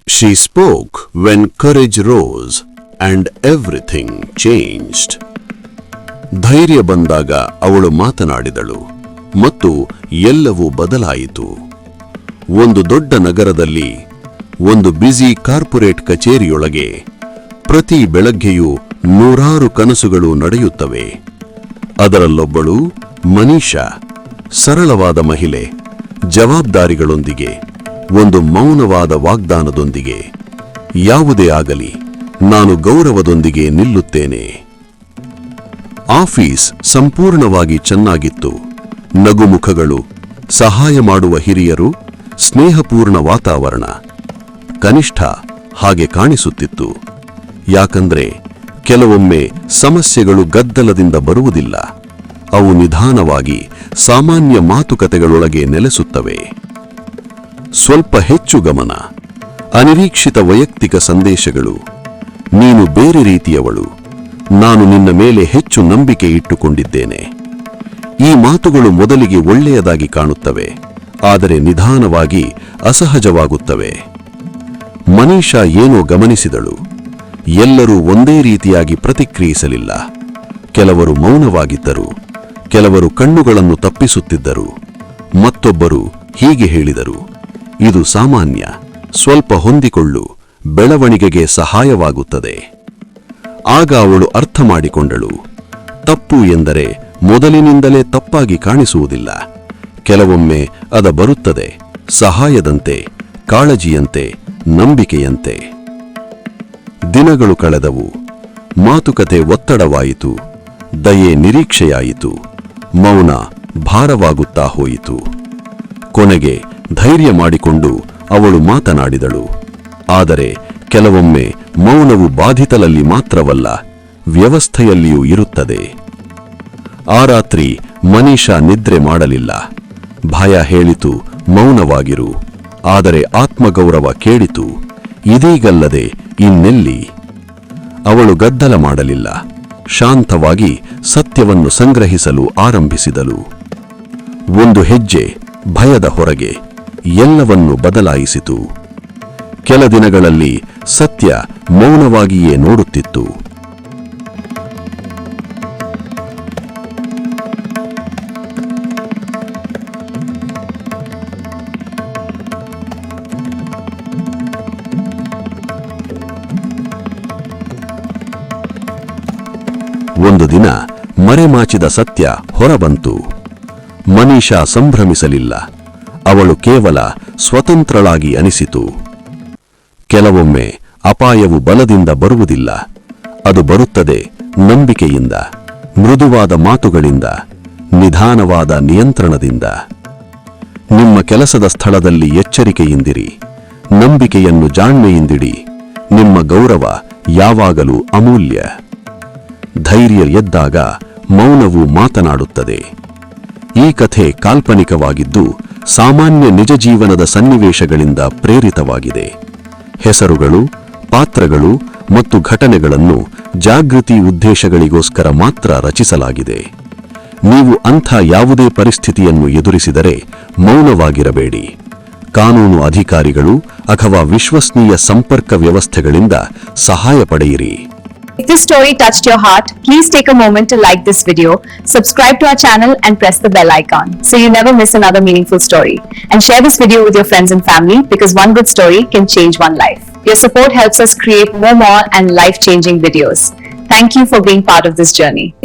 She spoke when courage rose and everything changed. ಧೈರ್ಯ ಬಂದಾಗ ಅವಳು ಮಾತನಾಡಿದಳು ಮತ್ತು ಎಲ್ಲವೂ ಬದಲಾಯಿತು. ಒಂದು ದೊಡ್ಡ ನಗರದಲ್ಲಿ ಒಂದು ಬ್ಯುಸಿ ಕಾರ್ಪೊರೇಟ್ ಕಚೇರಿಯೊಳಗೆ ಪ್ರತಿ ಬೆಳಗ್ಗೆಯೂ ನೂರಾರು ಕನಸುಗಳು ನಡೆಯುತ್ತವೆ. ಅದರಲ್ಲೊಬ್ಬಳು ಮನೀಷಾ, ಸರಳವಾದ ಮಹಿಳೆ, ಜವಾಬ್ದಾರಿಗಳೊಂದಿಗೆ, ಒಂದು ಮೌನವಾದ ವಾಗ್ದಾನದೊಂದಿಗೆ, ಯಾವುದೇ ಆಗಲಿ ನಾನು ಗೌರವದೊಂದಿಗೆ ನಿಲ್ಲುತ್ತೇನೆ. ಆಫೀಸ್ ಸಂಪೂರ್ಣವಾಗಿ ಚೆನ್ನಾಗಿತ್ತು. ನಗುಮುಖಗಳು, ಸಹಾಯ ಮಾಡುವ ಹಿರಿಯರು, ಸ್ನೇಹಪೂರ್ಣ ವಾತಾವರಣ. ಕನಿಷ್ಠ ಹಾಗೆ ಕಾಣಿಸುತ್ತಿತ್ತು. ಯಾಕಂದ್ರೆ ಕೆಲವೊಮ್ಮೆ ಸಮಸ್ಯೆಗಳು ಗದ್ದಲದಿಂದ ಬರುವುದಿಲ್ಲ, ಅವು ನಿಧಾನವಾಗಿ ಸಾಮಾನ್ಯ ಮಾತುಕತೆಗಳೊಳಗೆ ನೆಲೆಸುತ್ತವೆ. ಸ್ವಲ್ಪ ಹೆಚ್ಚು ಗಮನ, ಅನಿರೀಕ್ಷಿತ ವೈಯಕ್ತಿಕ ಸಂದೇಶಗಳು. ನೀನು ಬೇರೆ ರೀತಿಯವಳು, ನಾನು ನಿನ್ನ ಮೇಲೆ ಹೆಚ್ಚು ನಂಬಿಕೆ ಇಟ್ಟುಕೊಂಡಿದ್ದೇನೆ. ಈ ಮಾತುಗಳು ಮೊದಲಿಗೆ ಒಳ್ಳೆಯದಾಗಿ ಕಾಣುತ್ತವೆ, ಆದರೆ ನಿಧಾನವಾಗಿ ಅಸಹಜವಾಗುತ್ತವೆ. ಮನೀಷಾ ಏನೋ ಗಮನಿಸಿದಳು. ಎಲ್ಲರೂ ಒಂದೇ ರೀತಿಯಾಗಿ ಪ್ರತಿಕ್ರಿಯಿಸಲಿಲ್ಲ. ಕೆಲವರು ಮೌನವಾಗಿದ್ದರು, ಕೆಲವರು ಕಣ್ಣುಗಳನ್ನು ತಪ್ಪಿಸುತ್ತಿದ್ದರು, ಮತ್ತೊಬ್ಬರು ಹೀಗೆ ಹೇಳಿದರು, ಇದು ಸಾಮಾನ್ಯ, ಸ್ವಲ್ಪ ಹೊಂದಿಕೊಳ್ಳು, ಬೆಳವಣಿಗೆಗೆ ಸಹಾಯವಾಗುತ್ತದೆ. ಆಗ ಅವಳು ಅರ್ಥ ಮಾಡಿಕೊಂಡಳು, ತಪ್ಪು ಎಂದರೆ ಮೊದಲಿನಿಂದಲೇ ತಪ್ಪಾಗಿ ಕಾಣಿಸುವುದಿಲ್ಲ. ಕೆಲವೊಮ್ಮೆ ಅದ ಬರುತ್ತದೆ, ಸಹಾಯದಂತೆ, ಕಾಳಜಿಯಂತೆ, ನಂಬಿಕೆಯಂತೆ. ದಿನಗಳು ಕಳೆದವು. ಮಾತುಕತೆ ಒತ್ತಡವಾಯಿತು, ದಯೆ ನಿರೀಕ್ಷೆಯಾಯಿತು, ಮೌನ ಭಾರವಾಗುತ್ತಾ ಹೋಯಿತು. ಕೊನೆಗೆ ಧೈರ್ಯ ಮಾಡಿಕೊಂಡು ಅವಳು ಮಾತನಾಡಿದಳು. ಆದರೆ ಕೆಲವೊಮ್ಮೆ ಮೌನವು ಬಾಧಿತರಲ್ಲಿ ಮಾತ್ರವಲ್ಲ, ವ್ಯವಸ್ಥೆಯಲ್ಲಿಯೂ ಇರುತ್ತದೆ. ಆ ರಾತ್ರಿ ಮನೀಷಾ ನಿದ್ರೆ ಮಾಡಲಿಲ್ಲ. ಭಯ ಹೇಳಿತು, ಮೌನವಾಗಿರು. ಆದರೆ ಆತ್ಮಗೌರವ ಕೇಳಿತು, ಇದೀಗಲ್ಲದೆ ಇನ್ನೆಲ್ಲಿ. ಅವಳು ಗದ್ದಲ ಮಾಡಲಿಲ್ಲ. ಶಾಂತವಾಗಿ ಸತ್ಯವನ್ನು ಸಂಗ್ರಹಿಸಲು ಆರಂಭಿಸಿದಳು. ಒಂದು ಹೆಜ್ಜೆ ಭಯದ ಹೊರಗೆ ಎಲ್ಲವನ್ನೂ ಬದಲಾಯಿಸಿತು. ಕೆಲ ದಿನಗಳಲ್ಲಿ ಸತ್ಯ ಮೌನವಾಗಿಯೇ ನೋಡುತ್ತಿತ್ತು. ಒಂದು ದಿನ ಮರೆಮಾಚಿದ ಸತ್ಯ ಹೊರಬಂತು. ಮನೀಷಾ ಸಂಭ್ರಮಿಸಲಿಲ್ಲ. ಅವಳು ಕೇವಲ ಸ್ವತಂತ್ರಳಾಗಿ ಅನಿಸಿತು. ಕೆಲವೊಮ್ಮೆ ಅಪಾಯವು ಬಲದಿಂದ ಬರುವುದಿಲ್ಲ, ಅದು ಬರುತ್ತದೆ ನಂಬಿಕೆಯಿಂದ, ಮೃದುವಾದ ಮಾತುಗಳಿಂದ, ನಿಧಾನವಾದ ನಿಯಂತ್ರಣದಿಂದ. ನಿಮ್ಮ ಕೆಲಸದ ಸ್ಥಳದಲ್ಲಿ ಎಚ್ಚರಿಕೆಯಿಂದಿರಿ, ನಂಬಿಕೆಯನ್ನು ಜಾಣ್ಮೆಯಿಂದಿಡಿ. ನಿಮ್ಮ ಗೌರವ ಯಾವಾಗಲೂ ಅಮೂಲ್ಯ. ಧೈರ್ಯ ಎದ್ದಾಗ ಮೌನವು ಮಾತನಾಡುತ್ತದೆ. ಈ ಕಥೆ ಕಾಲ್ಪನಿಕವಾಗಿದ್ದು ಸಾಮಾನ್ಯ ನಿಜ ಜೀವನದ ಸನ್ನಿವೇಶಗಳಿಂದ ಪ್ರೇರಿತವಾಗಿದೆ. ಹೆಸರುಗಳು, ಪಾತ್ರಗಳು ಮತ್ತು ಘಟನೆಗಳನ್ನು ಜಾಗೃತಿ ಉದ್ದೇಶಗಳಿಗೋಸ್ಕರ ಮಾತ್ರ ರಚಿಸಲಾಗಿದೆ. ನೀವು ಅಂಥ ಯಾವುದೇ ಪರಿಸ್ಥಿತಿಯನ್ನು ಎದುರಿಸಿದರೆ ಮೌನವಾಗಿರಬೇಡಿ. ಕಾನೂನು ಅಧಿಕಾರಿಗಳು ಅಥವಾ ವಿಶ್ವಸನೀಯ ಸಂಪರ್ಕ ವ್ಯವಸ್ಥೆಗಳಿಂದ ಸಹಾಯ ಪಡೆಯಿರಿ. If this story touched your heart, please take a moment to like this video, subscribe to our channel and press the bell icon so you never miss another meaningful story. And share this video with your friends and family because one good story can change one life. Your support helps us create more and life-changing videos. Thank you for being part of this journey.